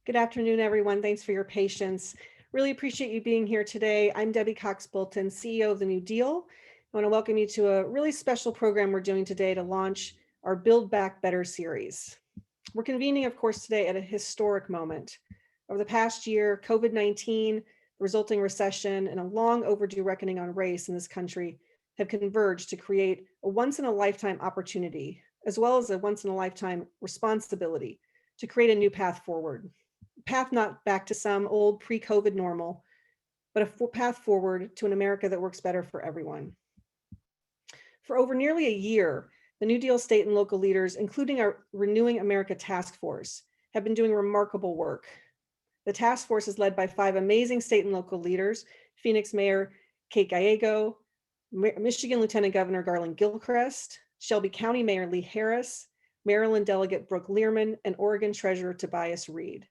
Good afternoon, everyone. Thanks for your patience. Really appreciate you being here today. I'm Debbie Cox-Bolton, CEO of the New Deal. I want to welcome you to a really special program we're doing today to launch our Build Back Better series. We're convening, of course, today at a historic moment. Over the past year, COVID-19, the resulting recession, and a long overdue reckoning on race in this country have converged to create a once-in-a-lifetime opportunity, as well as a once-in-a-lifetime responsibility to create a new path forward. Path not back to some old pre-COVID normal, but a path forward to an America that works better for everyone. For over nearly a year, the New Deal state and local leaders, including our Renewing America Task Force, have been doing remarkable work. The task force is led by 5 amazing state and local leaders: Phoenix Mayor Kate Gallego, Michigan Lieutenant Governor Garland Gilchrist, Shelby County Mayor Lee Harris, Maryland Delegate Brooke Learman, and Oregon Treasurer Tobias Read.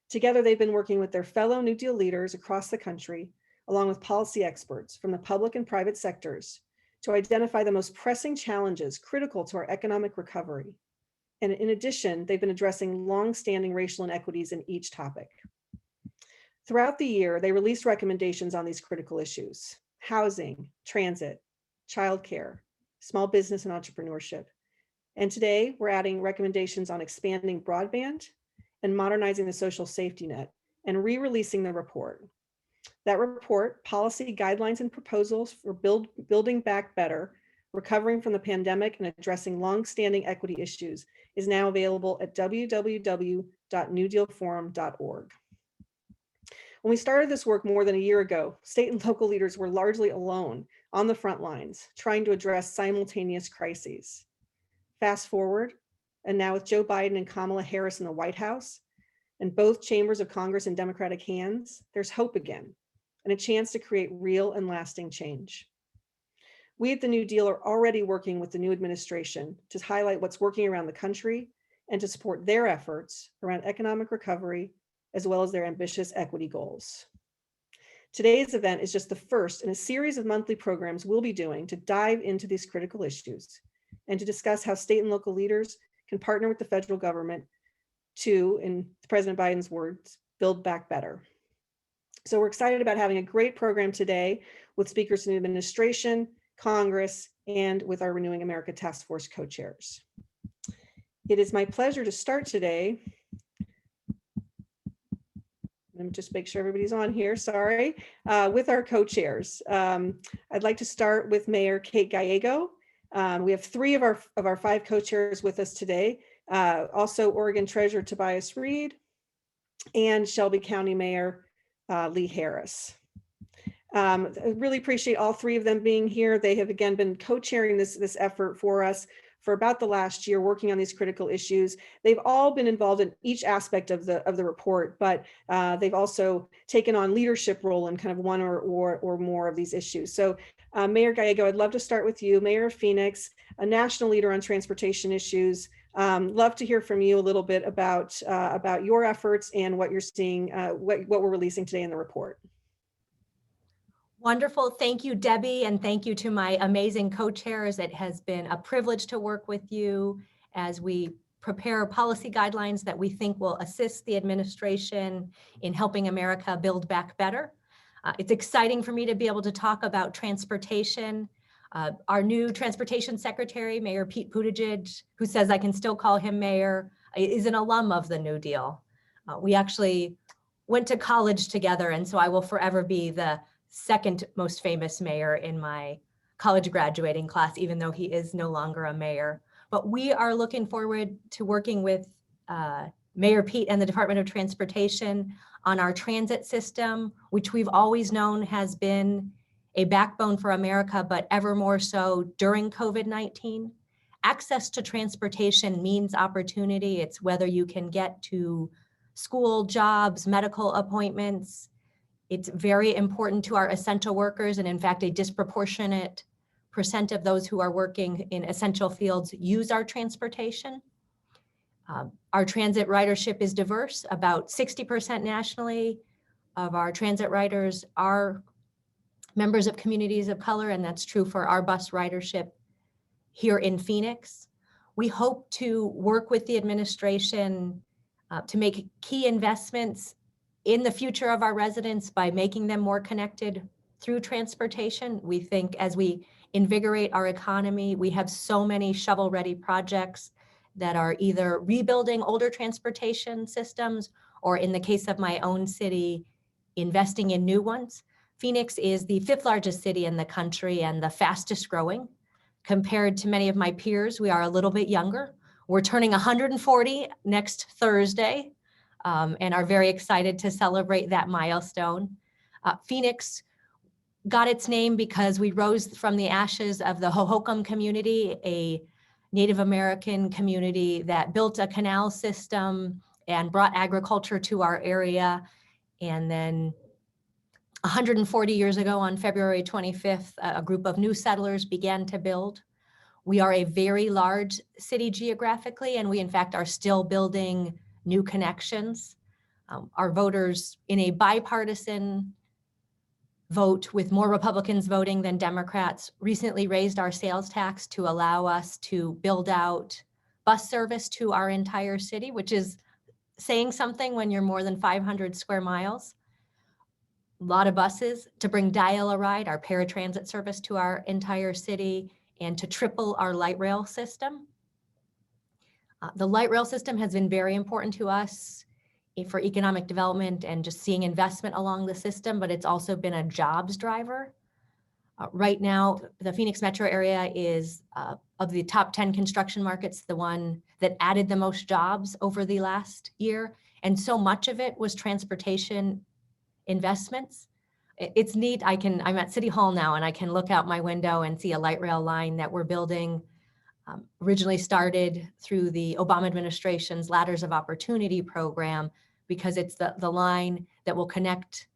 Together, they've been working with their fellow New Deal leaders across the country, along with policy experts from the public and private sectors, to identify the most pressing challenges critical to our economic recovery. And in addition, they've been addressing longstanding racial inequities in each topic. Throughout the year, they released recommendations on these critical issues: housing, transit, childcare, small business and entrepreneurship. And today, we're adding recommendations on expanding broadband and modernizing the social safety net, and re-releasing the report. That report, Policy Guidelines and Proposals for Building Back Better, Recovering from the Pandemic and Addressing Long-Standing Equity Issues, is now available at www.newdealforum.org. When we started this work more than a year ago, state and local leaders were largely alone on the front lines, trying to address simultaneous crises. Fast forward, and now with Joe Biden and Kamala Harris in the White House, and both chambers of Congress in Democratic hands, there's hope again, and a chance to create real and lasting change. We at the New Deal are already working with the new administration to highlight what's working around the country and to support their efforts around economic recovery, as well as their ambitious equity goals. Today's event is just the first in a series of monthly programs we'll be doing to dive into these critical issues and to discuss how state and local leaders can partner with the federal government to, in President Biden's words, build back better. So we're excited about having a great program today with speakers from the administration, Congress, and with our Renewing America Task Force co-chairs. It is my pleasure to start today. Let me just make sure everybody's on here, sorry, with our co-chairs. I'd like to start with Mayor Kate Gallego. We have 3 of our 5 co-chairs with us today. Also Oregon Treasurer Tobias Read and Shelby County Mayor Lee Harris. I really appreciate all 3 of them being here. They have again been co-chairing this effort for us for about the last year, working on these critical issues. They've all been involved in each aspect of the report, but they've also taken on leadership role in kind of one or more of these issues. So Mayor Gallego, I'd love to start with you, Mayor of Phoenix, a national leader on transportation issues. Love to hear from you a little bit about your efforts and what you're seeing, what we're releasing today in the report. Wonderful. Thank you, Debbie, and thank you to my amazing co-chairs. It has been a privilege to work with you as we prepare policy guidelines that we think will assist the administration in helping America build back better. It's exciting for me to be able to talk about transportation. Our new transportation secretary, Mayor Pete Buttigieg, who says I can still call him mayor, is an alum of the New Deal. We actually went to college together, and so I will forever be the second most famous mayor in my college graduating class, even though he is no longer a mayor. But we are looking forward to working with Mayor Pete and the Department of Transportation on our transit system, which we've always known has been a backbone for America, but ever more so during COVID-19. Access to transportation means opportunity. It's whether you can get to school, jobs, medical appointments. It's very important to our essential workers, and in fact, a disproportionate percent of those who are working in essential fields use our transportation. Our transit ridership is diverse. About 60% nationally of our transit riders are members of communities of color, and that's true for our bus ridership here in Phoenix. We hope to work with the administration to make key investments in the future of our residents by making them more connected through transportation. We think as we invigorate our economy, we have so many shovel-ready projects that are either rebuilding older transportation systems or, in the case of my own city, investing in new ones. Phoenix is the 5th largest city in the country and the fastest growing. Compared to many of my peers, we are a little bit younger. We're turning 140 next Thursday and are very excited to celebrate that milestone. Phoenix got its name because we rose from the ashes of the Hohokam community, a Native American community that built a canal system and brought agriculture to our area. And then 140 years ago on February 25th, a group of new settlers began to build. We are a very large city geographically, and we in fact are still building new connections. Our voters, in a bipartisan vote with more Republicans voting than Democrats, recently raised our sales tax to allow us to build out bus service to our entire city, which is saying something when you're more than 500 square miles. A lot of buses to bring Dial-A-Ride, our paratransit service, to our entire city, and to triple our light rail system. The light rail system has been very important to us for economic development and just seeing investment along the system, but it's also been a jobs driver. Right now, the Phoenix metro area is, of the top 10 construction markets, the one that added the most jobs over the last year. And so much of it was transportation investments. It's neat. I'm at City Hall now, and I can look out my window and see a light rail line that we're building. Originally started through the Obama administration's Ladders of Opportunity program, because it's the line that will connect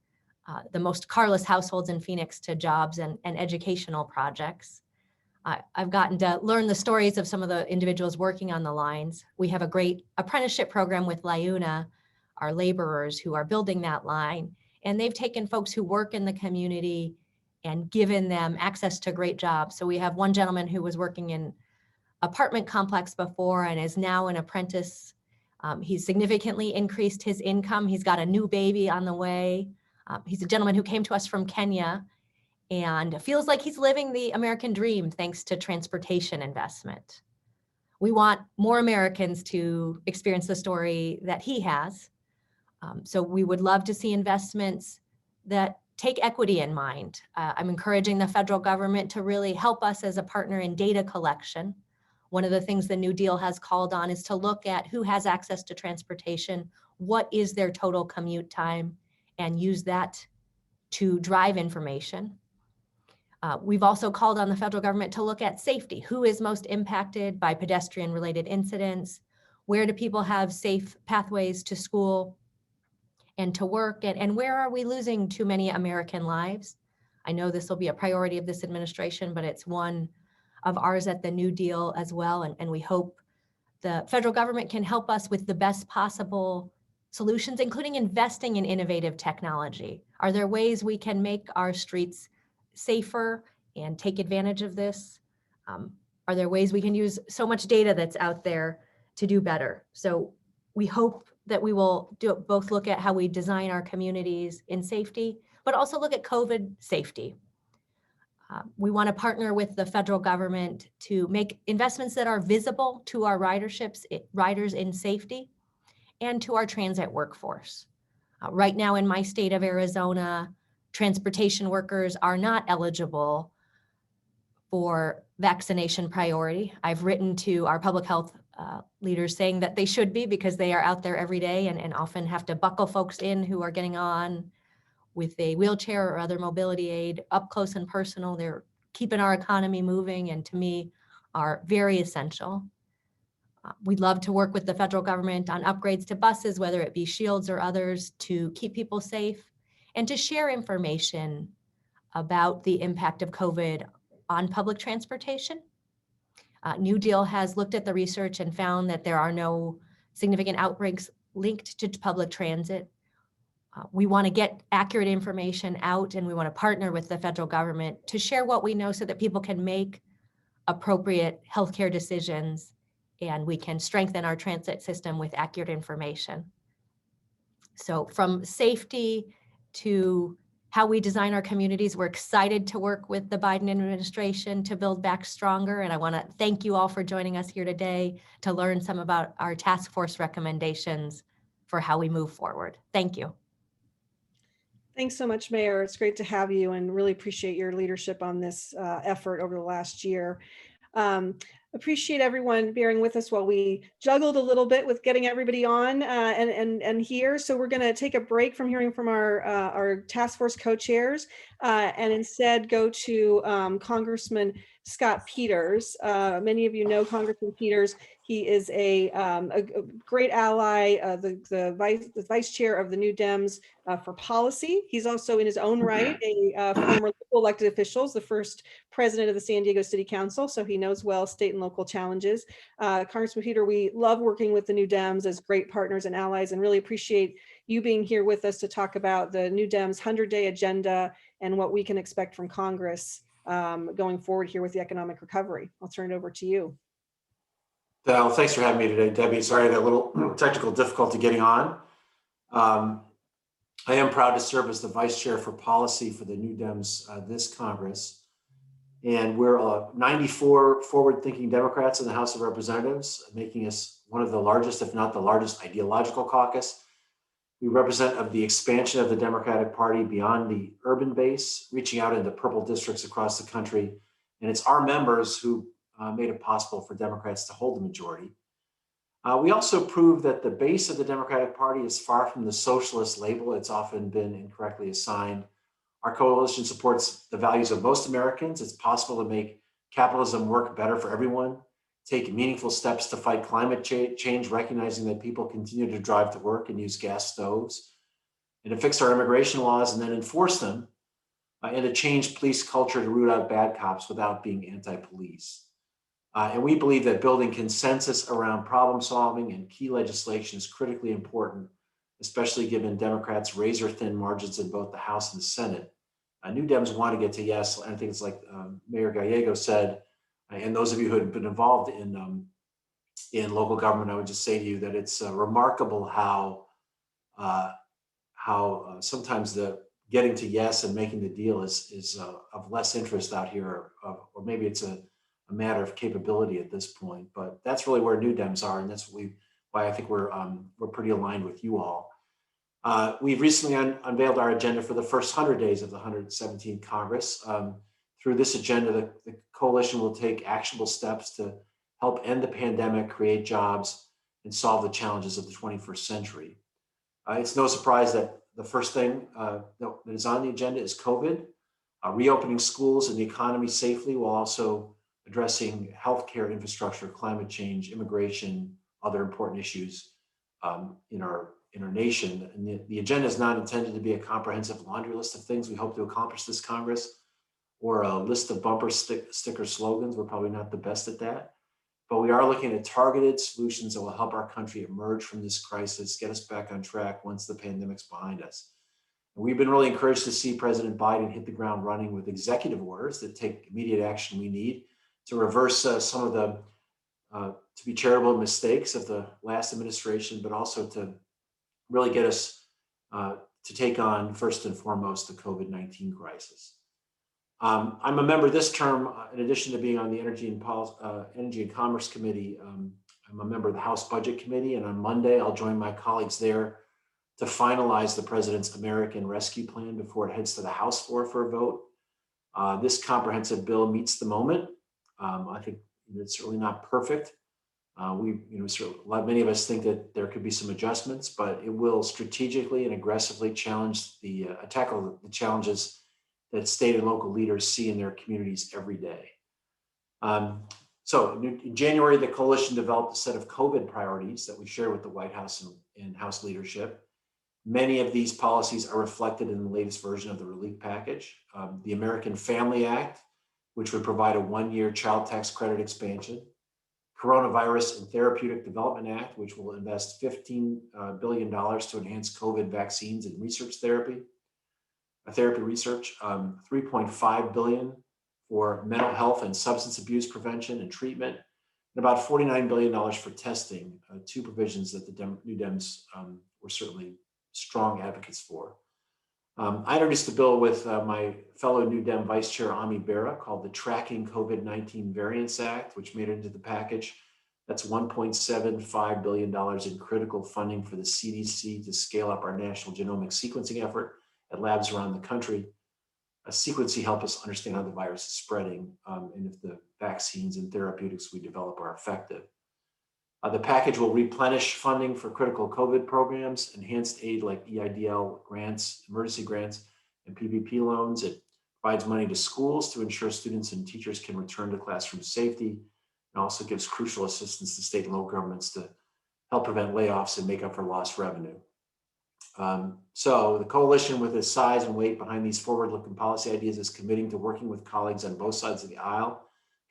the most carless households in Phoenix to jobs and educational projects. I've gotten to learn the stories of some of the individuals working on the lines. We have a great apprenticeship program with LIUNA, our laborers who are building that line, and they've taken folks who work in the community and given them access to great jobs. So we have one gentleman who was working in apartment complex before and is now an apprentice. He's significantly increased his income. He's got a new baby on the way. He's a gentleman who came to us from Kenya and feels like he's living the American dream thanks to transportation investment. We want more Americans to experience the story that he has. So we would love to see investments that take equity in mind. I'm encouraging the federal government to really help us as a partner in data collection. One of the things the New Deal has called on is to look at who has access to transportation, what is their total commute time, and use that to drive information. We've also called on the federal government to look at safety. Who is most impacted by pedestrian-related incidents? Where do people have safe pathways to school and to work? And where are we losing too many American lives? I know this will be a priority of this administration, but it's one of ours at the New Deal as well. And we hope the federal government can help us with the best possible solutions, including investing in innovative technology. Are there ways we can make our streets safer and take advantage of this? Are there ways we can use so much data that's out there to do better? So we hope that we will both look at how we design our communities in safety, but also look at COVID safety. We want to partner with the federal government to make investments that are visible to our riders in safety and to our transit workforce. Right now in my state of Arizona, transportation workers are not eligible for vaccination priority. I've written to our public health leaders saying that they should be, because they are out there every day and often have to buckle folks in who are getting on with a wheelchair or other mobility aid up close and personal. They're keeping our economy moving, and to me are very essential. We'd love to work with the federal government on upgrades to buses, whether it be Shields or others, to keep people safe and to share information about the impact of COVID on public transportation. New Deal has looked at the research and found that there are no significant outbreaks linked to public transit. We want to get accurate information out, and we want to partner with the federal government to share what we know so that people can make appropriate healthcare decisions and we can strengthen our transit system with accurate information. So from safety to how we design our communities, we're excited to work with the Biden administration to build back stronger. And I want to thank you all for joining us here today to learn some about our task force recommendations for how we move forward. Thank you. Thanks so much, Mayor. It's great to have you and really appreciate your leadership on this effort over the last year. Appreciate everyone bearing with us while we juggled a little bit with getting everybody on and here. So we're going to take a break from hearing from our task force co-chairs and instead go to Congressman Scott Peters. Many of you know Congressman Peters. He is a great ally, the vice chair of the New Dems for policy. He's also in his own right a former local elected official, the first president of the San Diego City Council, so he knows well state and local challenges. Congressman Peter, we love working with the New Dems as great partners and allies and really appreciate you being here with us to talk about the New Dems 100-day agenda and what we can expect from Congress going forward here with the economic recovery. I'll turn it over to you. Well, thanks for having me today, Debbie. Sorry I had a little technical difficulty getting on. I am proud to serve as the vice chair for policy for the New Dems this Congress. And we're 94 forward-thinking Democrats in the House of Representatives, making us one of the largest, if not the largest, ideological caucus. We represent of the expansion of the Democratic Party beyond the urban base, reaching out into purple districts across the country. And it's our members who made it possible for Democrats to hold the majority. We also proved that the base of the Democratic Party is far from the socialist label it's often been incorrectly assigned. Our coalition supports the values of most Americans. It's possible to make capitalism work better for everyone, take meaningful steps to fight climate change, recognizing that people continue to drive to work and use gas stoves, and to fix our immigration laws and then enforce them, and to change police culture to root out bad cops without being anti-police. And we believe that building consensus around problem solving and key legislation is critically important, especially given Democrats' razor-thin margins in both the House and the Senate. New Dems want to get to yes. I think it's like Mayor Gallego said, and those of you who have been involved in local government, I would just say to you that it's remarkable how sometimes the getting to yes and making the deal is of less interest out here, or maybe it's a matter of capability at this point. But that's really where New Dems are, and that's why I think we're pretty aligned with you all. We've recently unveiled our agenda for the first 100 days of the 117th Congress. Through this agenda, the coalition will take actionable steps to help end the pandemic, create jobs, and solve the challenges of the 21st century. It's no surprise that the first thing that is on the agenda is COVID, reopening schools and the economy safely while also addressing healthcare infrastructure, climate change, immigration, other important issues in our nation. And the agenda is not intended to be a comprehensive laundry list of things we hope to accomplish this Congress, or a list of bumper sticker slogans. We're probably not the best at that. But we are looking at targeted solutions that will help our country emerge from this crisis, get us back on track once the pandemic's behind us. And we've been really encouraged to see President Biden hit the ground running with executive orders that take immediate action we need to reverse some of the, to be charitable mistakes of the last administration, but also to really get us to take on, first and foremost, the COVID-19 crisis. I'm a member this term, in addition to being on the Energy and Commerce Committee. I'm a member of the House Budget Committee, and on Monday, I'll join my colleagues there to finalize the President's American Rescue Plan before it heads to the House floor for a vote. This comprehensive bill meets the moment. I think it's certainly not perfect. Many of us think that there could be some adjustments, but it will strategically and aggressively tackle the challenges that state and local leaders see in their communities every day. So in January, the coalition developed a set of COVID priorities that we share with the White House and House leadership. Many of these policies are reflected in the latest version of the relief package. The American Family Act, which would provide a one-year child tax credit expansion. Coronavirus and Therapeutic Development Act, which will invest $15 billion to enhance COVID vaccines and therapy research, $3.5 billion for mental health and substance abuse prevention and treatment, and about $49 billion for testing, two provisions that the New Dems were certainly strong advocates for. I introduced a bill with my fellow New Dem Vice Chair Ami Bera called the Tracking COVID-19 Variants Act, which made it into the package. That's $1.75 billion in critical funding for the CDC to scale up our national genomic sequencing effort at labs around the country. Sequencing helps us understand how the virus is spreading and if the vaccines and therapeutics we develop are effective. The package will replenish funding for critical COVID programs, enhanced aid like EIDL grants, emergency grants, and PPP loans. It provides money to schools to ensure students and teachers can return to classroom safety, and also gives crucial assistance to state and local governments to help prevent layoffs and make up for lost revenue. So the coalition, with its size and weight behind these forward-looking policy ideas, is committing to working with colleagues on both sides of the aisle,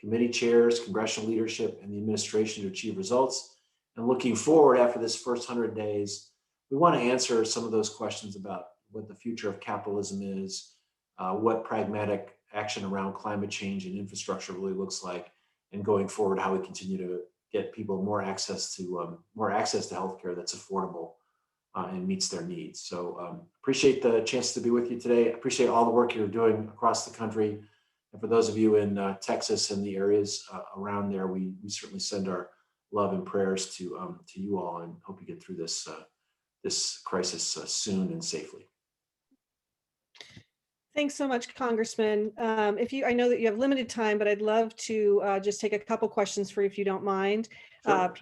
committee chairs, congressional leadership, and the administration to achieve results. And looking forward after this first 100 days, we want to answer some of those questions about what the future of capitalism is, what pragmatic action around climate change and infrastructure really looks like, and going forward, how we continue to get people more access to healthcare that's affordable and meets their needs. So appreciate the chance to be with you today. Appreciate all the work you're doing across the country. And for those of you in Texas and the areas around there, we certainly send our love and prayers to you all, and hope you get through this this crisis soon and safely. Thanks so much, Congressman. I know that you have limited time, but I'd love to just take a couple questions for you if you don't mind. Sure.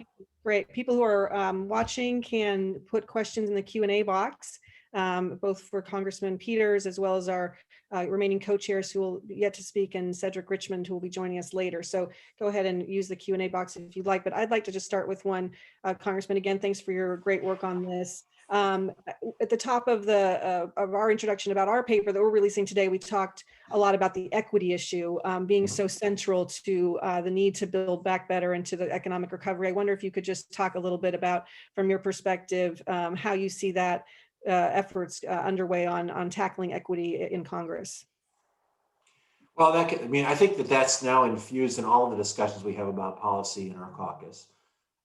Great. People who are watching can put questions in the Q&A box, both for Congressman Peters as well as our remaining co-chairs who will yet to speak, and Cedric Richmond, who will be joining us later. So go ahead and use the Q&A box if you'd like, but I'd like to just start with one. Congressman, again, thanks for your great work on this. At the top of our introduction about our paper that we're releasing today, we talked a lot about the equity issue being so central to the need to build back better into the economic recovery. I wonder if you could just talk a little bit about, from your perspective, how you see that efforts underway on tackling equity in Congress. Well, I think that's now infused in all of the discussions we have about policy in our caucus,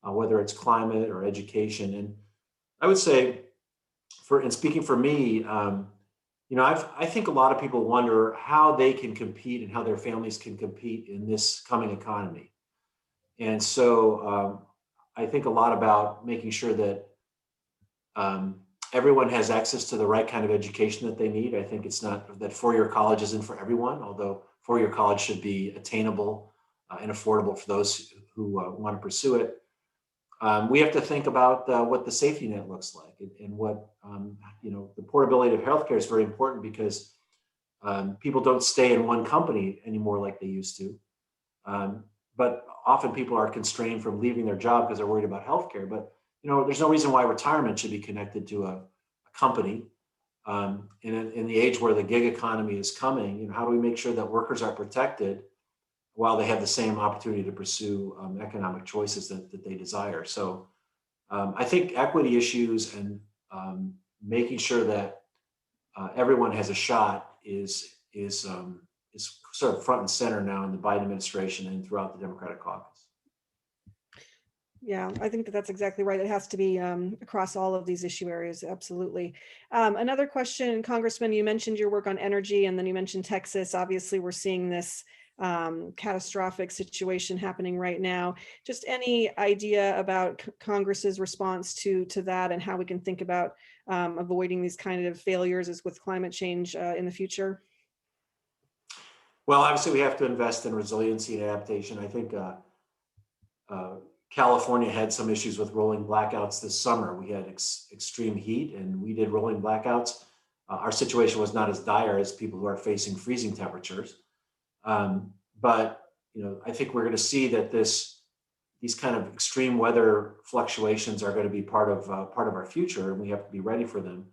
whether it's climate or education. And I would say, speaking for me, I think a lot of people wonder how they can compete and how their families can compete in this coming economy. And so I think a lot about making sure that everyone has access to the right kind of education that they need. I think it's not that four-year college isn't for everyone, although four-year college should be attainable and affordable for those who want to pursue it. We have to think about what the safety net looks like, and what, the portability of healthcare is very important, because people don't stay in one company anymore like they used to. But often people are constrained from leaving their job because they're worried about healthcare. But there's no reason why retirement should be connected to a company. In the age where the gig economy is coming, how do we make sure that workers are protected while they have the same opportunity to pursue economic choices that they desire? So I think equity issues and making sure that everyone has a shot is sort of front and center now in the Biden administration and throughout the Democratic caucus. Yeah, I think that's exactly right. It has to be across all of these issue areas. Absolutely. Another question, Congressman, you mentioned your work on energy, and then you mentioned Texas. Obviously, we're seeing this catastrophic situation happening right now. Just any idea about Congress's response to that, and how we can think about avoiding these kind of failures as with climate change in the future? Well, obviously, we have to invest in resiliency and adaptation. I think California had some issues with rolling blackouts this summer. We had extreme heat, and we did rolling blackouts. Our situation was not as dire as people who are facing freezing temperatures. But I think we're going to see that these kind of extreme weather fluctuations are going to be part of our future, and we have to be ready for them.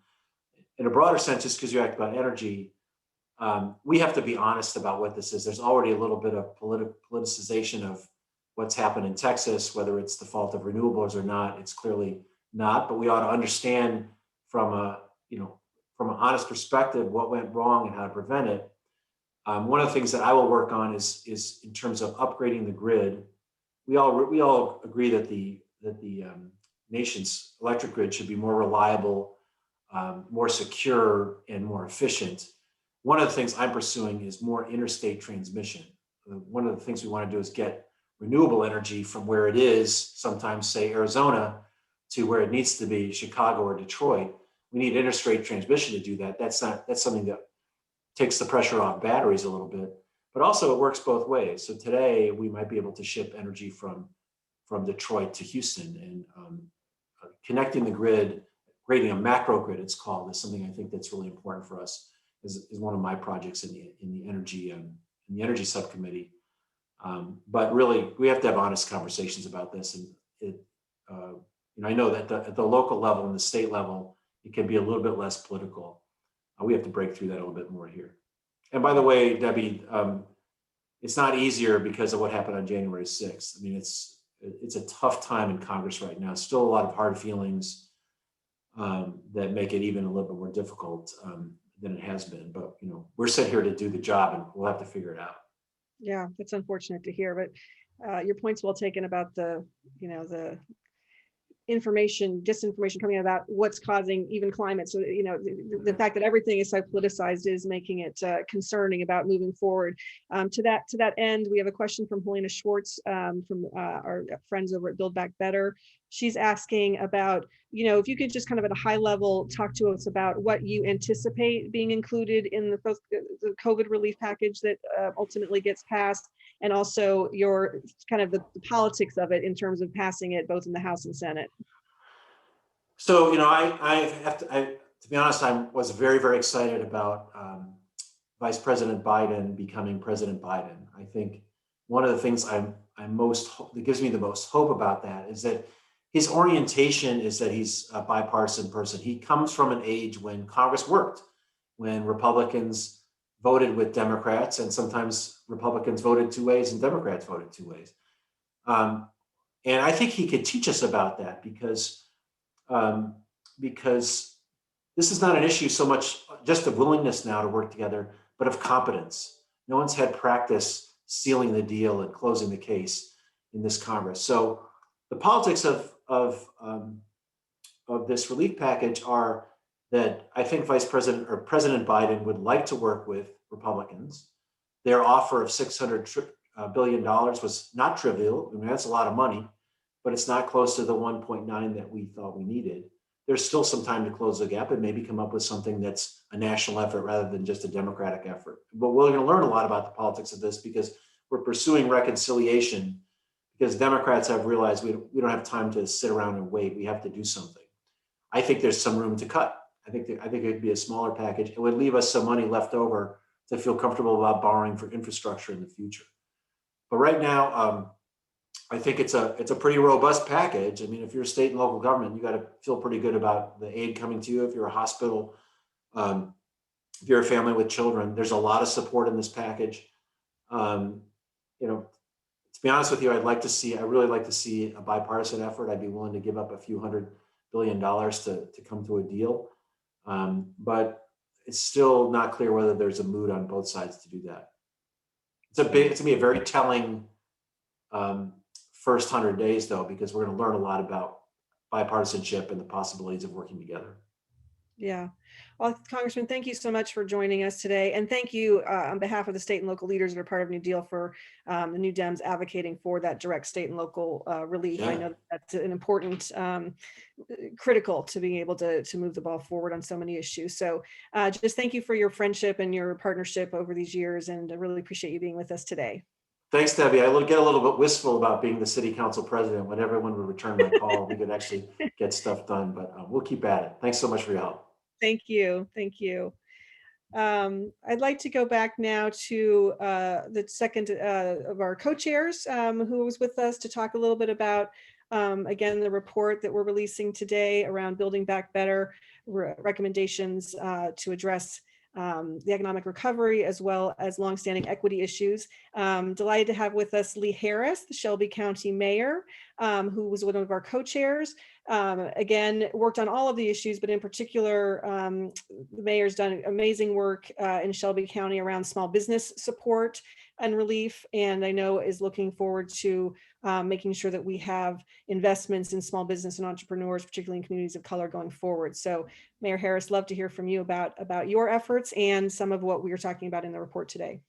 In a broader sense, just because you asked about energy, we have to be honest about what this is. There's already a little bit of politicization of what's happened in Texas, whether it's the fault of renewables or not. It's clearly not, but we ought to understand from an honest perspective what went wrong and how to prevent it. One of the things that I will work on is in terms of upgrading the grid we all agree that the nation's electric grid should be more reliable, more secure, and more efficient. One of the things I'm pursuing is more interstate transmission. One of the things we want to do is get renewable energy from where it is, sometimes say Arizona, to where it needs to be, Chicago or Detroit. We need interstate transmission to do that. That's something that takes the pressure off batteries a little bit, but also it works both ways. So today we might be able to ship energy from Detroit to Houston, and connecting the grid, creating a macro grid, it's called, is something I think that's really important for us. Is one of my projects in the energy subcommittee. But really, we have to have honest conversations about this, and I know that at the local level and the state level, it can be a little bit less political. We have to break through that a little bit more here. And by the way, Debbie, it's not easier because of what happened on January 6th. I mean, it's a tough time in Congress right now. Still a lot of hard feelings that make it even a little bit more difficult than it has been. But we're set here to do the job, and we'll have to figure it out. Yeah, that's unfortunate to hear, but your point's well taken about the disinformation coming out about what's causing even climate. So, the fact that everything is so politicized is making it concerning about moving forward. To that end, we have a question from Helena Schwartz from our friends over at Build Back Better. She's asking about, if you could just kind of at a high level talk to us about what you anticipate being included in the COVID relief package that ultimately gets passed, and also your kind of the politics of it in terms of passing it both in the House and Senate. So, I have to be honest, I was very, very excited about Vice President Biden becoming President Biden. I think one of the things that gives me the most hope about that is that his orientation is that he's a bipartisan person. He comes from an age when Congress worked, when Republicans voted with Democrats, and sometimes Republicans voted two ways and Democrats voted two ways. And I think he could teach us about that because this is not an issue so much just of willingness now to work together, but of competence. No one's had practice sealing the deal and closing the case in this Congress. So the politics of this relief package are that I think President Biden would like to work with Republicans. Their offer of $600 billion was not trivial. I mean, that's a lot of money, but it's not close to the 1.9 that we thought we needed. There's still some time to close the gap and maybe come up with something that's a national effort rather than just a Democratic effort. But we're going to learn a lot about the politics of this because we're pursuing reconciliation, because Democrats have realized we don't have time to sit around and wait. We have to do something. I think there's some room to cut. I think it could be a smaller package. It would leave us some money left over to feel comfortable about borrowing for infrastructure in the future. But right now, I think it's a pretty robust package. I mean, if you're a state and local government, you got to feel pretty good about the aid coming to you. If you're a hospital, if you're a family with children, there's a lot of support in this package. To be honest with you, I really like to see a bipartisan effort. I'd be willing to give up a few $100 billion to come to a deal. But it's still not clear whether there's a mood on both sides to do that. It's going to be a very telling first 100 days, though, because we're going to learn a lot about bipartisanship and the possibilities of working together. Yeah. Well, Congressman, thank you so much for joining us today. And thank you on behalf of the state and local leaders that are part of New Deal for the New Dems advocating for that direct state and local relief. Yeah. I know that's an important, critical to being able to move the ball forward on so many issues. So just thank you for your friendship and your partnership over these years. And I really appreciate you being with us today. Thanks, Debbie. I get a little bit wistful about being the city council president. When everyone would return my call, we could actually get stuff done, but we'll keep at it. Thanks so much for your help. Thank you. Thank you. I'd like to go back now to the second of our co-chairs who was with us to talk a little bit about, again, the report that we're releasing today around Building Back Better, recommendations to address the economic recovery as well as longstanding equity issues. Delighted to have with us Lee Harris, the Shelby County Mayor, who was one of our co-chairs, Again, worked on all of the issues, but in particular, the mayor's done amazing work in Shelby County around small business support and relief. And I know is looking forward to making sure that we have investments in small business and entrepreneurs, particularly in communities of color going forward. So Mayor Harris, love to hear from you about your efforts and some of what we were talking about in the report today.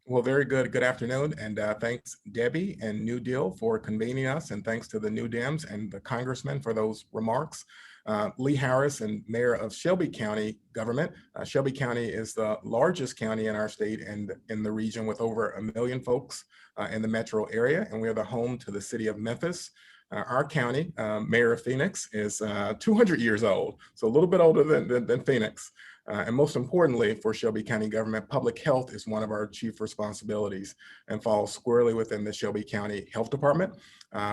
Well, very good. Good afternoon. And thanks, Debbie and New Deal for convening us. And thanks to the New Dems and the Congressman for those remarks. Lee Harris and Mayor of Shelby County government. Shelby County is the largest county in our state and in the region with over 1 million folks in the metro area. And we are the home to the city of Memphis. Our county, Mayor of Phoenix, is 200 years old, so a little bit older than Phoenix. And most importantly, for Shelby County government, public health is one of our chief responsibilities and falls squarely within the Shelby County Health Department.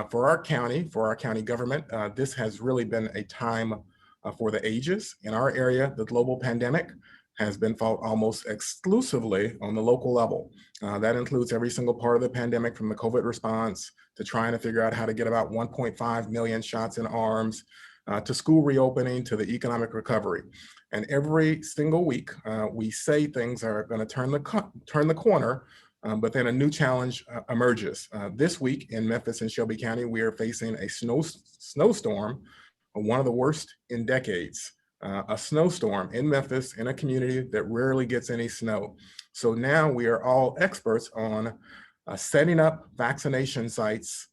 For our county government, this has really been a time for the ages. In our area, the global pandemic has been fought almost exclusively on the local level. That includes every single part of the pandemic, from the COVID response to trying to figure out how to get about 1.5 million shots in arms, to school reopening, to the economic recovery. And every single week, we say things are going to turn the corner, but then a new challenge emerges. This week in Memphis and Shelby County, we are facing a snowstorm, one of the worst in decades. A snowstorm in Memphis in a community that rarely gets any snow. So now we are all experts on setting up vaccination sites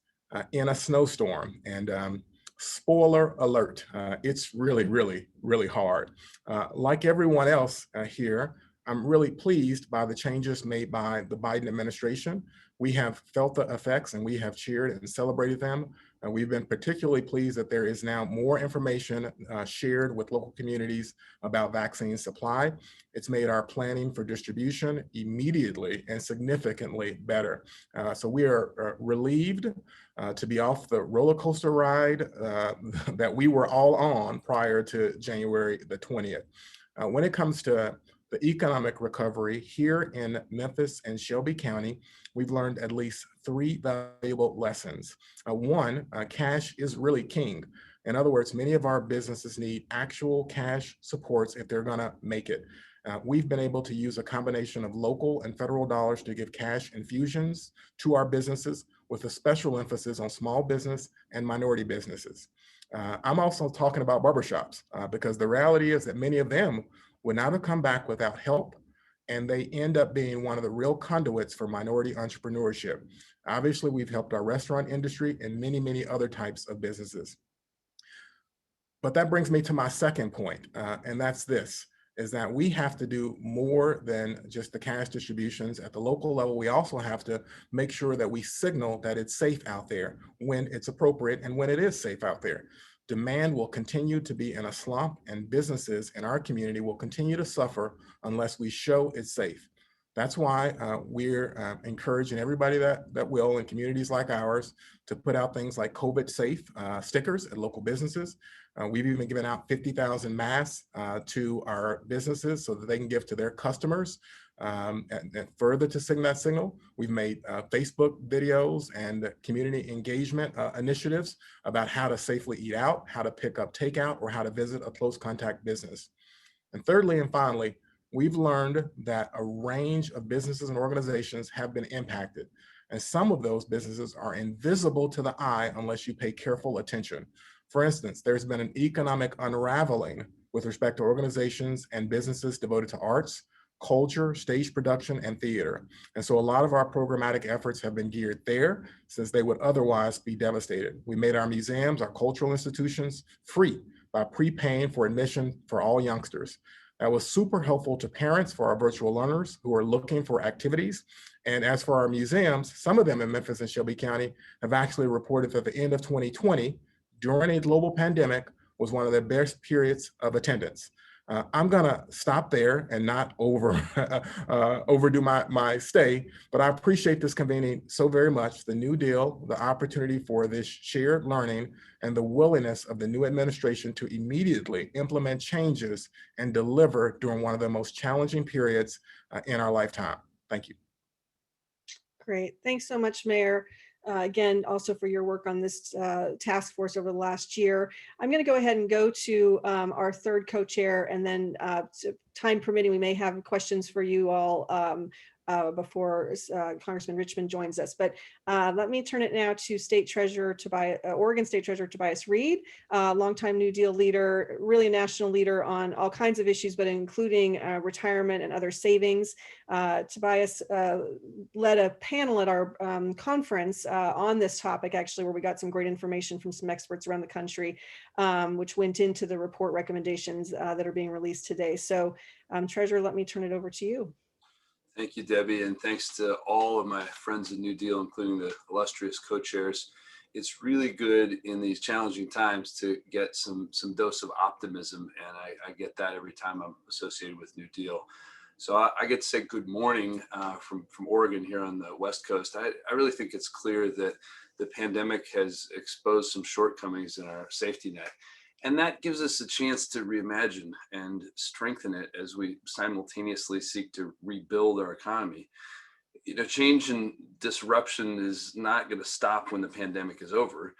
in a snowstorm. And spoiler alert, it's really, really, really hard. Like everyone else here, I'm really pleased by the changes made by the Biden administration. We have felt the effects and we have cheered and celebrated them. We've been particularly pleased that there is now more information shared with local communities about vaccine supply. It's made our planning for distribution immediately and significantly better. So we are relieved to be off the roller coaster ride that we were all on prior to January the 20th. When it comes to the economic recovery here in Memphis and Shelby County, we've learned at least 3 valuable lessons. One, cash is really king. In other words, many of our businesses need actual cash supports if they're gonna make it. We've been able to use a combination of local and federal dollars to give cash infusions to our businesses, with a special emphasis on small business and minority businesses. I'm also talking about barbershops because the reality is that many of them would not have come back without help, and they end up being one of the real conduits for minority entrepreneurship. Obviously, we've helped our restaurant industry and many, many other types of businesses. But that brings me to my second point, and that's this, is that we have to do more than just the cash distributions. At the local level, we also have to make sure that we signal that it's safe out there when it's appropriate and when it is safe out there. Demand will continue to be in a slump, and businesses in our community will continue to suffer unless we show it's safe. That's why we're encouraging everybody that will, in communities like ours, to put out things like COVID safe stickers at local businesses. We've even given out 50,000 masks to our businesses so that they can give to their customers. And further to send that signal, we've made Facebook videos and community engagement initiatives about how to safely eat out, how to pick up takeout, or how to visit a close contact business. And thirdly and finally, we've learned that a range of businesses and organizations have been impacted. And some of those businesses are invisible to the eye unless you pay careful attention. For instance, there's been an economic unraveling with respect to organizations and businesses devoted to arts, culture, stage production, and theater. And so a lot of our programmatic efforts have been geared there, since they would otherwise be devastated. We made our museums, our cultural institutions, free by prepaying for admission for all youngsters. That was super helpful to parents for our virtual learners who are looking for activities. And as for our museums, some of them in Memphis and Shelby County have actually reported that the end of 2020, during a global pandemic, was one of their best periods of attendance. I'm gonna stop there and not overdo my stay, but I appreciate this convening so very much, the New Deal, the opportunity for this shared learning, and the willingness of the new administration to immediately implement changes and deliver during one of the most challenging periods in our lifetime. Thank you. Great. Thanks so much, Mayor. again, also for your work on this task force over the last year. I'm going to go ahead and go to our third co-chair, and then time permitting, we may have questions for you all before Congressman Richmond joins us. But let me turn it now to State Treasurer Tobias, Oregon State Treasurer Tobias Read, longtime New Deal leader, really a national leader on all kinds of issues, but including retirement and other savings. Tobias led a panel at our conference on this topic, actually, where we got some great information from some experts around the country, which went into the report recommendations that are being released today. So Treasurer, let me turn it over to you. Thank you, Debbie, and thanks to all of my friends in New Deal, including the illustrious co-chairs. It's really good in these challenging times to get some dose of optimism, and I get that every time I'm associated with New Deal. So I get to say good morning from Oregon here on the West Coast. I really think it's clear that the pandemic has exposed some shortcomings in our safety net. And that gives us a chance to reimagine and strengthen it as we simultaneously seek to rebuild our economy. You know, change and disruption is not going to stop when the pandemic is over.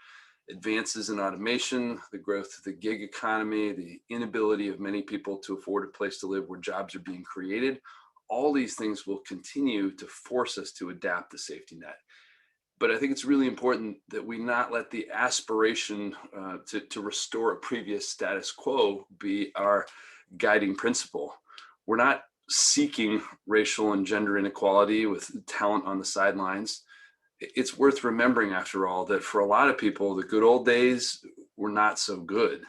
Advances in automation, the growth of the gig economy, the inability of many people to afford a place to live where jobs are being created, all these things will continue to force us to adapt the safety net. But I think it's really important that we not let the aspiration to restore a previous status quo be our guiding principle. We're not seeking racial and gender inequality with talent on the sidelines. It's worth remembering, after all, that for a lot of people, the good old days were not so good.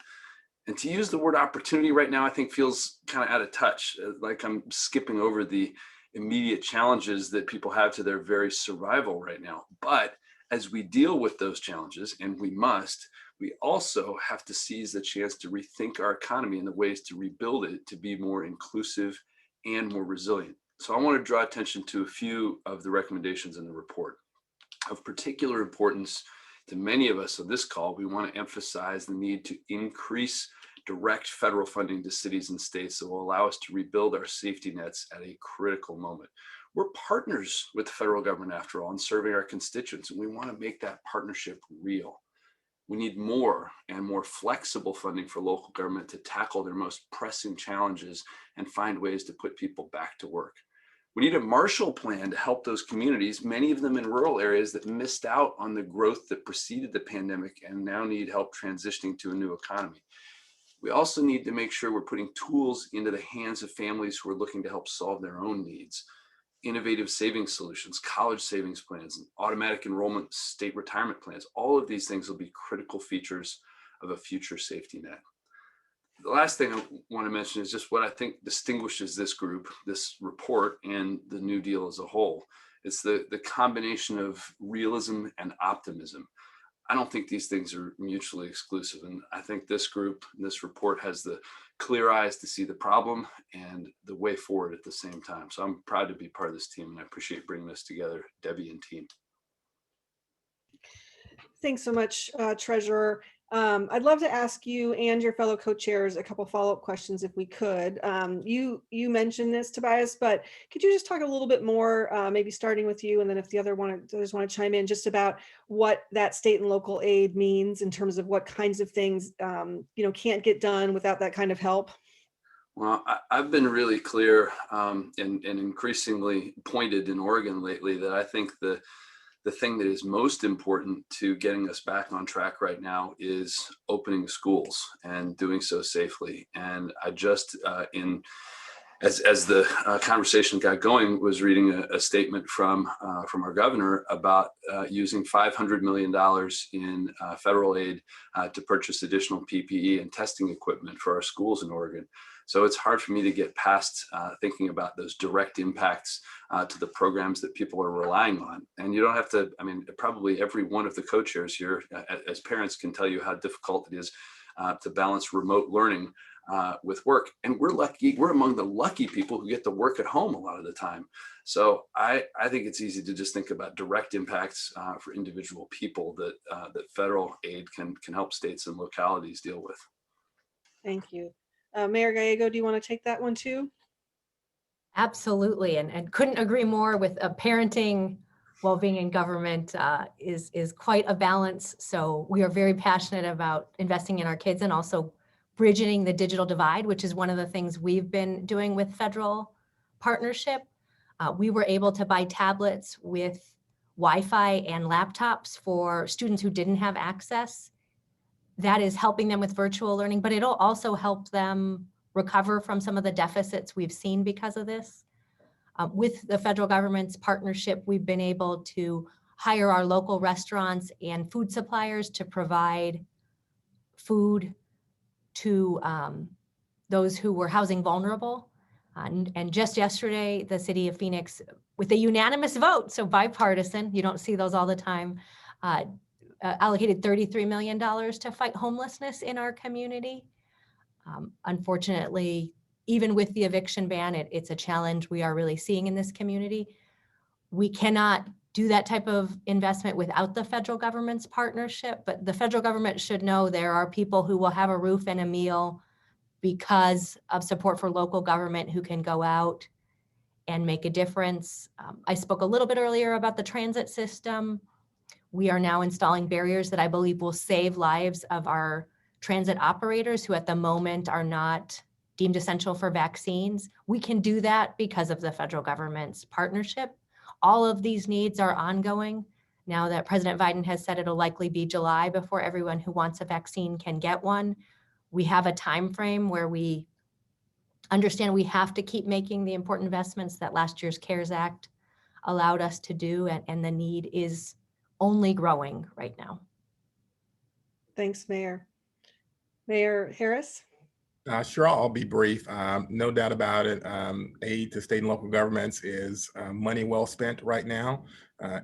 And to use the word opportunity right now, I think feels kind of out of touch, like I'm skipping over the immediate challenges that people have to their very survival right now. But as we deal with those challenges, and we must, we also have to seize the chance to rethink our economy and the ways to rebuild it to be more inclusive and more resilient. So I want to draw attention to a few of the recommendations in the report. Of particular importance to many of us on this call, we want to emphasize the need to increase direct federal funding to cities and states that will allow us to rebuild our safety nets at a critical moment. We're partners with the federal government, after all, in serving our constituents, and we want to make that partnership real. We need more and more flexible funding for local government to tackle their most pressing challenges and find ways to put people back to work. We need a Marshall Plan to help those communities, many of them in rural areas that missed out on the growth that preceded the pandemic and now need help transitioning to a new economy. We also need to make sure we're putting tools into the hands of families who are looking to help solve their own needs. Innovative savings solutions, college savings plans, and automatic enrollment state retirement plans. All of these things will be critical features of a future safety net. The last thing I want to mention is just what I think distinguishes this group, this report, and the New Deal as a whole. It's the combination of realism and optimism. I don't think these things are mutually exclusive. And I think this group, this report, has the clear eyes to see the problem and the way forward at the same time. So I'm proud to be part of this team, and I appreciate bringing this together, Debbie and team. Thanks so much, Treasurer. I'd love to ask you and your fellow co-chairs a couple follow-up questions if we could. You mentioned this, Tobias, but could you just talk a little bit more, maybe starting with you, and then if the others want to chime in, just about what that state and local aid means in terms of what kinds of things can't get done without that kind of help? Well, I've been really clear and increasingly pointed in Oregon lately that I think the thing that is most important to getting us back on track right now is opening schools and doing so safely. And I just, as the conversation got going, was reading a statement from our governor about using $500 million in federal aid to purchase additional PPE and testing equipment for our schools in Oregon. So it's hard for me to get past thinking about those direct impacts to the programs that people are relying on. And you don't have to, I mean, probably every one of the co-chairs here as parents can tell you how difficult it is to balance remote learning with work. And we're among the lucky people who get to work at home a lot of the time. So I think it's easy to just think about direct impacts for individual people that federal aid can help states and localities deal with. Thank you. Mayor Gallego, do you want to take that one too? Absolutely, and couldn't agree more with parenting while being in government is quite a balance. So we are very passionate about investing in our kids and also bridging the digital divide, which is one of the things we've been doing with federal partnership. We were able to buy tablets with Wi-Fi and laptops for students who didn't have access. That is helping them with virtual learning, but it'll also help them recover from some of the deficits we've seen because of this. With the federal government's partnership, we've been able to hire our local restaurants and food suppliers to provide food to those who were housing vulnerable. And just yesterday, the city of Phoenix, with a unanimous vote, so bipartisan, you don't see those all the time, allocated $33 million to fight homelessness in our community. Unfortunately, even with the eviction ban, it's a challenge we are really seeing in this community. We cannot do that type of investment without the federal government's partnership, but the federal government should know there are people who will have a roof and a meal because of support for local government who can go out and make a difference. I spoke a little bit earlier about the transit system. We are now installing barriers that I believe will save lives of our transit operators who at the moment are not deemed essential for vaccines. We can do that because of the federal government's partnership. All of these needs are ongoing. Now that President Biden has said it'll likely be July before everyone who wants a vaccine can get one, we have a time frame where we understand we have to keep making the important investments that last year's CARES Act allowed us to do, and the need is only growing right now. Thanks, Mayor. Mayor Harris? Sure, I'll be brief. No doubt about it. Aid to state and local governments is money well spent right now.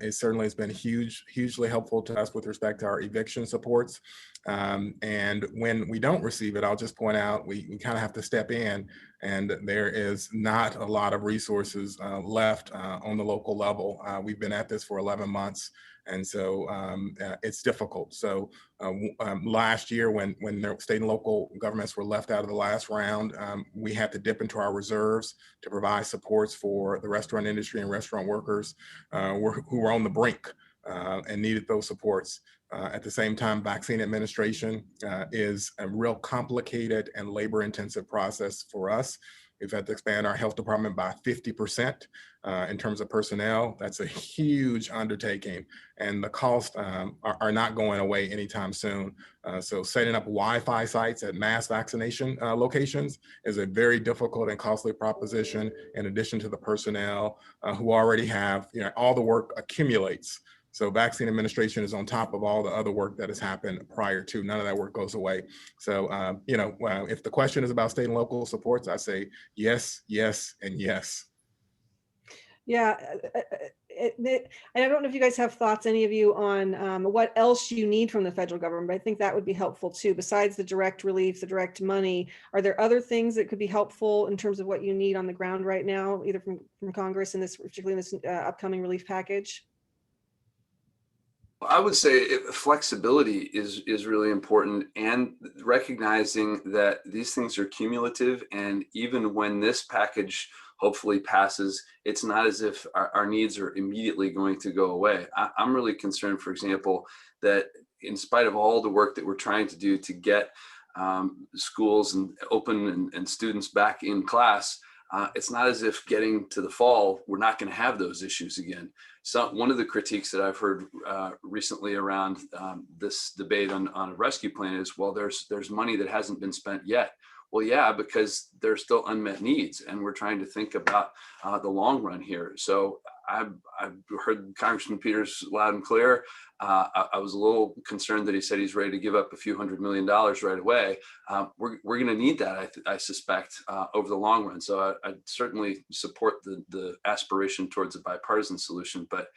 It certainly has been hugely helpful to us with respect to our eviction supports. And when we don't receive it, I'll just point out we kind of have to step in, and there is not a lot of resources left on the local level. We've been at this for 11 months. And so it's difficult. So last year when the state and local governments were left out of the last round, we had to dip into our reserves to provide supports for the restaurant industry and restaurant workers who were on the brink and needed those supports. At the same time, vaccine administration is a real complicated and labor-intensive process for us. We've had to expand our health department by 50% in terms of personnel. That's a huge undertaking, and the costs are not going away anytime soon. So setting up Wi-Fi sites at mass vaccination locations is a very difficult and costly proposition, in addition to the personnel who already have, all the work accumulates. So vaccine administration is on top of all the other work that has happened prior to. None of that work goes away. So, if the question is about state and local supports, I say yes, yes, and yes. Yeah, I don't know if you guys have thoughts, any of you, on what else you need from the federal government. I think that would be helpful too. Besides the direct relief, the direct money, are there other things that could be helpful in terms of what you need on the ground right now, either from Congress in this, particularly in this upcoming relief package? I would say flexibility is really important, and recognizing that these things are cumulative, and even when this package hopefully passes, it's not as if our needs are immediately going to go away. I'm really concerned, for example, that in spite of all the work that we're trying to do to get schools and open and students back in class, it's not as if getting to the fall, we're not going to have those issues again. So one of the critiques that I've heard recently around this debate on a rescue plan is, well, there's money that hasn't been spent yet. Well, yeah, because there's still unmet needs, and we're trying to think about the long run here. So I've heard Congressman Peters loud and clear. I was a little concerned that he said he's ready to give up a few $100 million right away. We're going to need that, I suspect, over the long run. So I certainly support the aspiration towards a bipartisan solution. But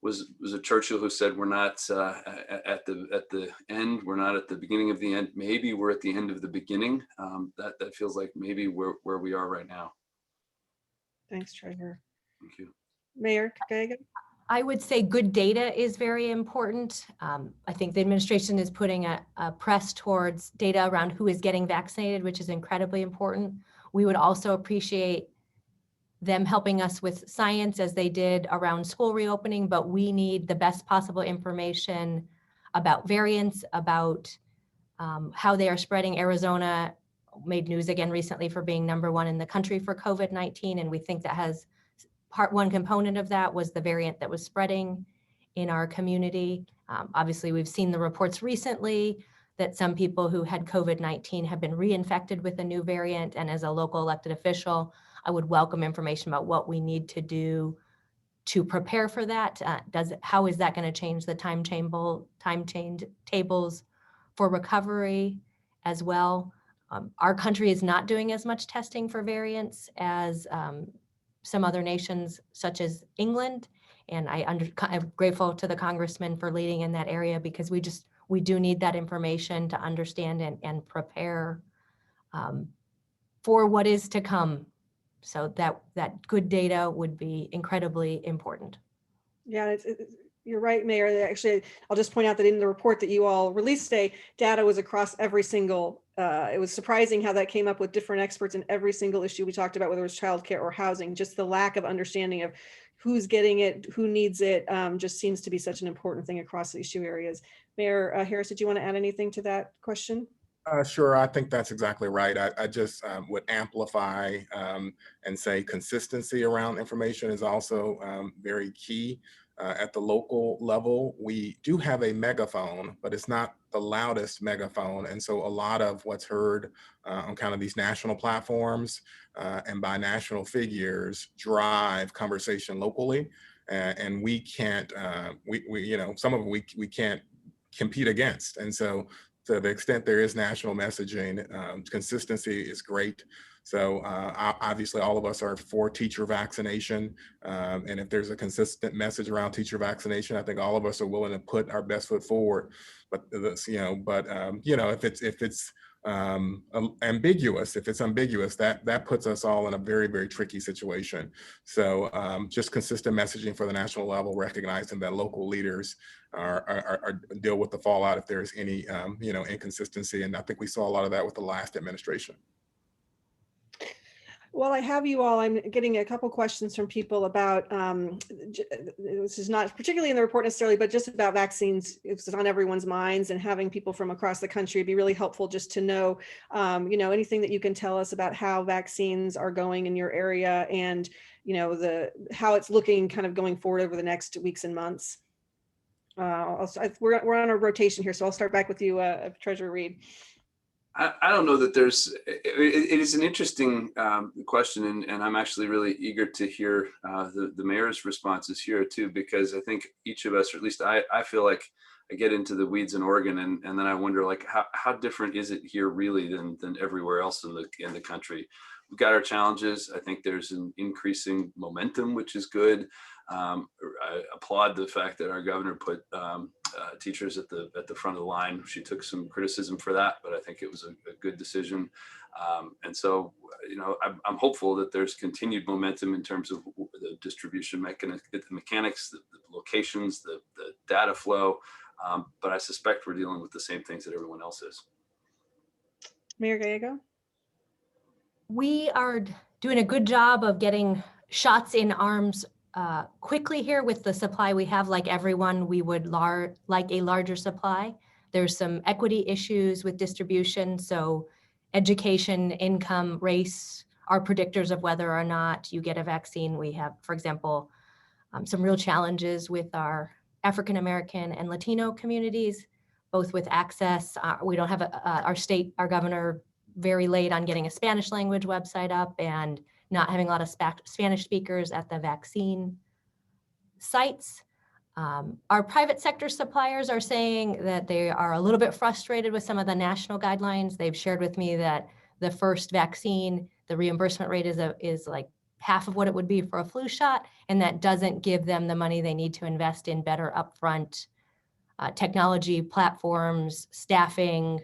was it Churchill who said we're not at the end, we're not at the beginning of the end. Maybe we're at the end of the beginning. That feels like maybe where we are right now. Thanks, Treasurer. Thank you. Mayor Gallego? I would say good data is very important. I think the administration is putting a press towards data around who is getting vaccinated, which is incredibly important. We would also appreciate them helping us with science as they did around school reopening, but we need the best possible information about variants, about how they are spreading. Arizona made news again recently for being #1 in the country for COVID-19, and we think that has one component of that was the variant that was spreading in our community. Obviously, we've seen the reports recently that some people who had COVID-19 have been reinfected with a new variant, and as a local elected official, I would welcome information about what we need to do to prepare for that. How is that going to change the tables for recovery as well? Our country is not doing as much testing for variants as some other nations, such as England. And I'm grateful to the congressman for leading in that area, because we do need that information to understand and prepare for what is to come. So that good data would be incredibly important. Yeah, you're right, Mayor. Actually, I'll just point out that in the report that you all released today, data was across every single, it was surprising how that came up with different experts in every single issue we talked about, whether it was childcare or housing. Just the lack of understanding of who's getting it, who needs it, just seems to be such an important thing across the issue areas. Mayor Harris, did you want to add anything to that question? Sure, I think that's exactly right. I just would amplify and say consistency around information is also very key. At the local level, we do have a megaphone, but it's not the loudest megaphone. And so a lot of what's heard on kind of these national platforms and by national figures drive conversation locally. And we can't, some of it we can't compete against. And so to the extent there is national messaging, consistency is great. So obviously all of us are for teacher vaccination. And if there's a consistent message around teacher vaccination, I think all of us are willing to put our best foot forward. But if it's ambiguous, that puts us all in a very, very tricky situation. So just consistent messaging for the national level, recognizing that local leaders are deal with the fallout if there's any inconsistency. And I think we saw a lot of that with the last administration. Well, I have you all. I'm getting a couple questions from people about, this is not particularly in the report necessarily, but just about vaccines. It's on everyone's minds, and having people from across the country would be really helpful just to know, anything that you can tell us about how vaccines are going in your area, and, how it's looking kind of going forward over the next weeks and months. We're on a rotation here, so I'll start back with you, Treasurer Reed. I don't know that it is an interesting question, and I'm actually really eager to hear the mayor's responses here too, because I think each of us, or at least I feel like I get into the weeds in Oregon, and then I wonder, like, how different is it here really than everywhere else in the country? We've got our challenges. I think there's an increasing momentum, which is good. I applaud the fact that our governor put teachers at the front of the line. She took some criticism for that, but I think it was a good decision. And so, I'm hopeful that there's continued momentum in terms of the distribution mechanics, the locations, the data flow. But I suspect we're dealing with the same things that everyone else is. Mayor Gallego? We are doing a good job of getting shots in arms quickly here with the supply we have. Like everyone, we would like a larger supply. There's some equity issues with distribution. So education, income, race are predictors of whether or not you get a vaccine. We have, for example, some real challenges with our African-American and Latino communities, both with access. We don't have our governor very late on getting a Spanish language website up, and not having a lot of Spanish speakers at the vaccine sites. Our private sector suppliers are saying that they are a little bit frustrated with some of the national guidelines. They've shared with me that the first vaccine, the reimbursement rate is like half of what it would be for a flu shot, and that doesn't give them the money they need to invest in better upfront technology platforms, staffing.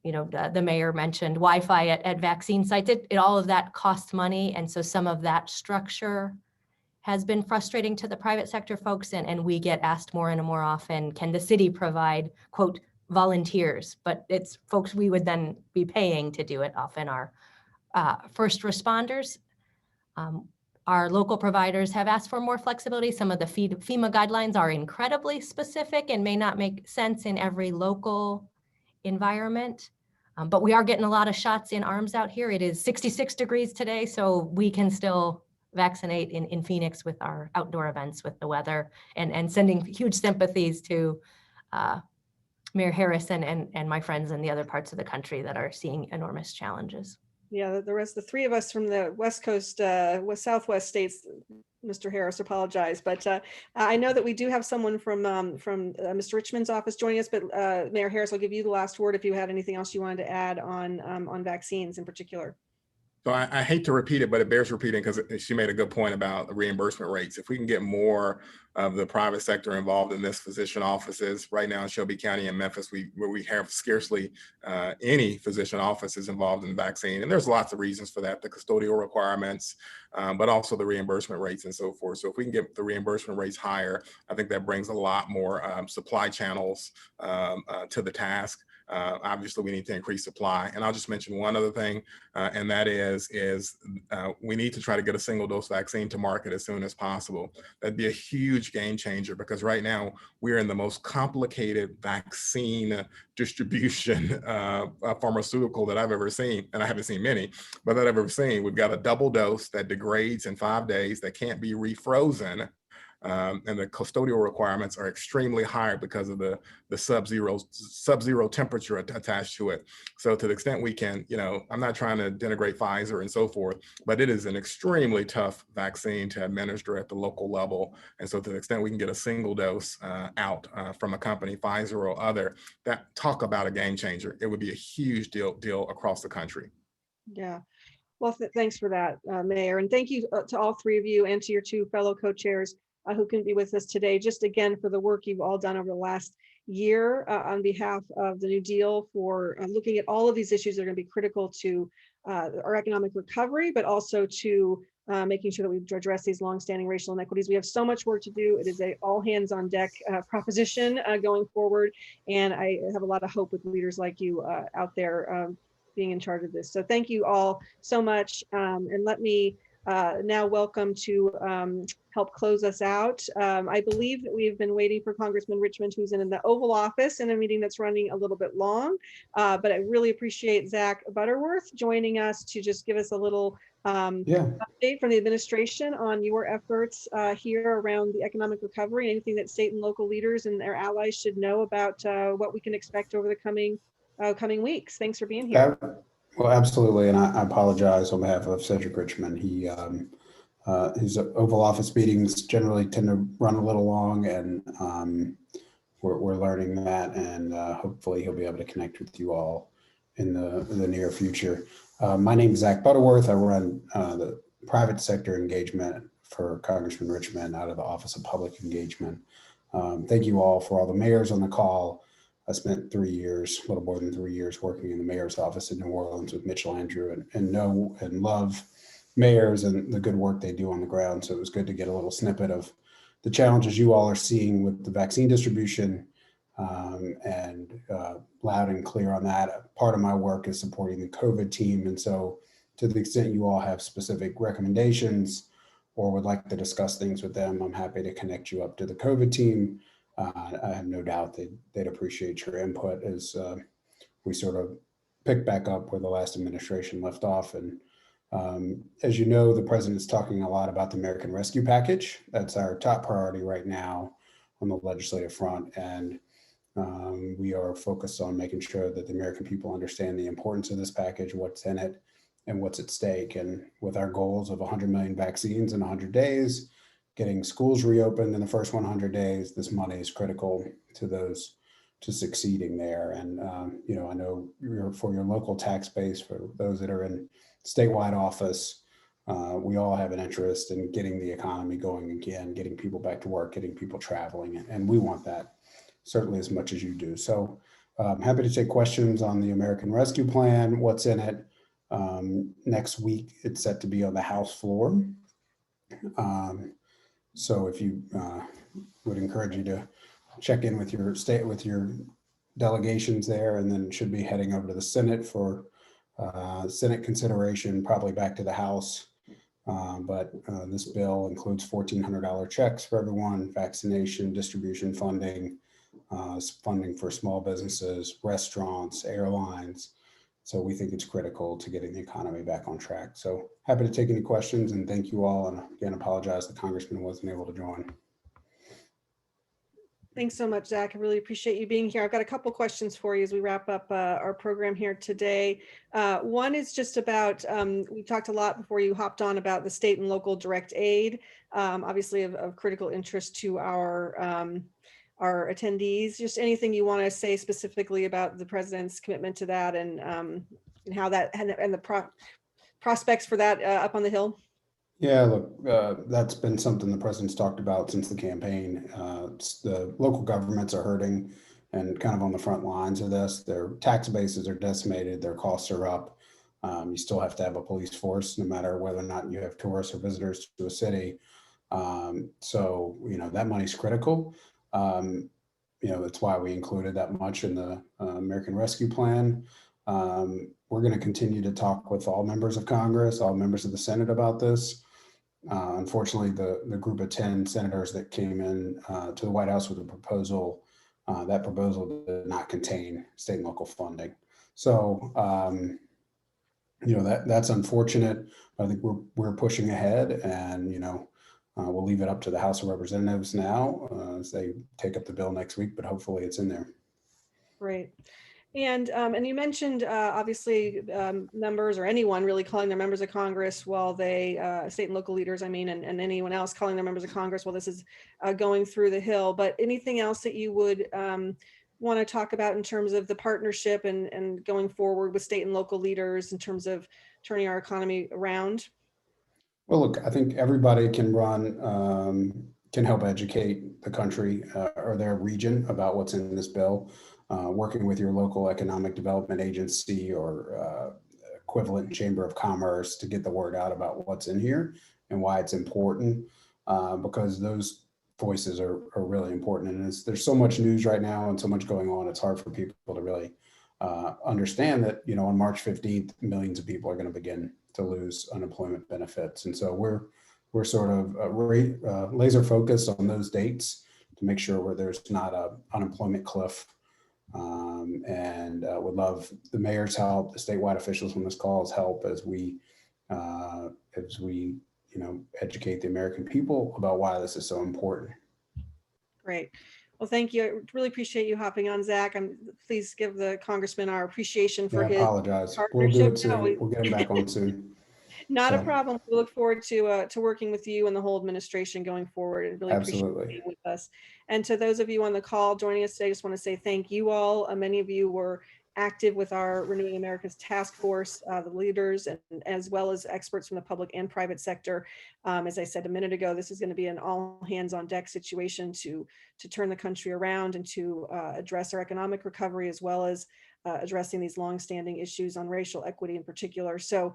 The mayor mentioned Wi-Fi at vaccine sites. All of that costs money. And so some of that structure has been frustrating to the private sector folks. And we get asked more and more often, can the city provide, quote, volunteers? But it's folks we would then be paying to do it, often our first responders. Our local providers have asked for more flexibility. Some of the FEMA guidelines are incredibly specific and may not make sense in every local environment. But we are getting a lot of shots in arms out here. It is 66 degrees today, so we can still vaccinate in Phoenix with our outdoor events with the weather, and sending huge sympathies to Mayor Harrison and my friends in the other parts of the country that are seeing enormous challenges. Yeah, the three of us from the West Coast, Southwest states, Mr. Harris, apologize, but I know that we do have someone from Mr. Richmond's office joining us, but Mayor Harris, I'll give you the last word if you had anything else you wanted to add on vaccines in particular. So I hate to repeat it, but it bears repeating because she made a good point about the reimbursement rates. If we can get more of the private sector involved in this, physician offices right now in Shelby County and Memphis, where we have scarcely any physician offices involved in vaccine. And there's lots of reasons for that, the custodial requirements, but also the reimbursement rates and so forth. So if we can get the reimbursement rates higher, I think that brings a lot more supply channels to the task. Obviously, we need to increase supply. And I'll just mention one other thing, and that is we need to try to get a single dose vaccine to market as soon as possible. That'd be a huge game changer, because right now we're in the most complicated vaccine distribution pharmaceutical that I've ever seen. And I haven't seen many, but that I've ever seen. We've got a double dose that degrades in 5 days, that can't be refrozen. And the custodial requirements are extremely high because of the sub-zero temperature attached to it. So to the extent we can, I'm not trying to denigrate Pfizer and so forth, but it is an extremely tough vaccine to administer at the local level. And so to the extent we can get a single dose out from a company, Pfizer or other, that talk about a game changer. It would be a huge deal across the country. Yeah. Well, thanks for that, Mayor. And thank you to all three of you and to your two fellow co-chairs who can be with us today, just again for the work you've all done over the last year on behalf of the New Deal, for looking at all of these issues that are going to be critical to our economic recovery, but also to making sure that we address these longstanding racial inequities. We have so much work to do. It is a all hands on deck proposition going forward. And I have a lot of hope with leaders like you out there being in charge of this. So thank you all so much. And let me now welcome to help close us out. I believe that we've been waiting for Congressman Richmond, who's in the Oval Office in a meeting that's running a little bit long, but I really appreciate Zach Butterworth joining us to just give us a little update from the administration on your efforts here around the economic recovery, and anything that state and local leaders and their allies should know about what we can expect over the coming weeks. Thanks for being here. Well, absolutely, and I apologize on behalf of Cedric Richmond. His Oval Office meetings generally tend to run a little long, and we're learning that, and hopefully he'll be able to connect with you all in the near future. My name is Zach Butterworth. I run the private sector engagement for Congressman Richmond out of the Office of Public Engagement. Thank you all for all the mayors on the call. I spent 3 years, a little more than 3 years, working in the mayor's office in New Orleans with Mitchell Andrew, and know and love mayors and the good work they do on the ground. So it was good to get a little snippet of the challenges you all are seeing with the vaccine distribution, and loud and clear on that. Part of my work is supporting the COVID team. And so to the extent you all have specific recommendations or would like to discuss things with them, I'm happy to connect you up to the COVID team. I have no doubt they'd appreciate your input as we sort of pick back up where the last administration left off. And as you know, the president's talking a lot about the American Rescue Package. That's our top priority right now on the legislative front. And we are focused on making sure that the American people understand the importance of this package, what's in it, and what's at stake. And with our goals of 100 million vaccines in 100 days, getting schools reopened in the first 100 days, this money is critical to those to succeeding there. And, I know for your local tax base, for those that are in statewide office, we all have an interest in getting the economy going again, getting people back to work, getting people traveling. And we want that certainly as much as you do. So I'm happy to take questions on the American Rescue Plan, what's in it. Next week, it's set to be on the House floor. So if you would encourage you to check in with your delegations there, and then should be heading over to the Senate for Senate consideration, probably back to the House But this bill includes $1,400 checks for everyone, vaccination, distribution funding, funding for small businesses, restaurants, airlines. So we think it's critical to getting the economy back on track. So happy to take any questions, and thank you all. And again, apologize the Congressman wasn't able to join. Thanks so much, Zach. I really appreciate you being here. I've got a couple questions for you as we wrap up our program here today. One is just about, we talked a lot before you hopped on about the state and local direct aid, obviously of critical interest to our attendees. Just anything you want to say specifically about the president's commitment to that and how that and the prospects for that up on the Hill? Yeah, look, that's been something the president's talked about since the campaign. The local governments are hurting and kind of on the front lines of this. Their tax bases are decimated, their costs are up. You still have to have a police force, no matter whether or not you have tourists or visitors to a city. So, that money's critical. That's why we included that much in the American Rescue Plan. We're going to continue to talk with all members of Congress, all members of the Senate about this. Unfortunately, the group of 10 senators that came in to the White House with a proposal, that proposal did not contain state and local funding. So, that's unfortunate. I think we're pushing ahead, and we'll leave it up to the House of Representatives now as they take up the bill next week, but hopefully it's in there. Great. And you mentioned obviously members or anyone really calling their members of Congress while they, state and local leaders, and anyone else calling their members of Congress while this is going through the Hill. But anything else that you would want to talk about in terms of the partnership and going forward with state and local leaders in terms of turning our economy around? Well, look, I think everybody can can help educate the country or their region about what's in this bill. Working with your local economic development agency or equivalent chamber of commerce to get the word out about what's in here and why it's important, because those voices are really important. And there's so much news right now and so much going on, it's hard for people to really understand that, on March 15th, millions of people are going to begin to lose unemployment benefits. And so we're sort of laser focused on those dates to make sure where there's not a unemployment cliff. And would love the mayor's help, the statewide officials on this call's help as we educate the American people about why this is so important. Great. Well, thank you. I really appreciate you hopping on, Zach. Please give the Congressman our appreciation for his apologize. We'll do partnership. it soon. We'll get him back on soon. Not a problem. We look forward to working with you and the whole administration going forward, and really appreciate you being with us. And to those of you on the call joining us today, I just want to say thank you all. Many of you were active with our Renewing America's task force, the leaders, and as well as experts from the public and private sector. As I said a minute ago, this is going to be an all hands on deck situation to turn the country around and to address our economic recovery, as well as addressing these longstanding issues on racial equity in particular. So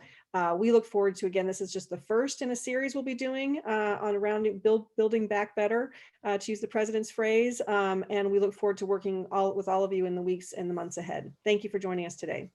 we look forward to, again, this is just the first in a series we'll be doing on around building back better, to use the president's phrase. And we look forward to working with all of you in the weeks and the months ahead. Thank you for joining us today.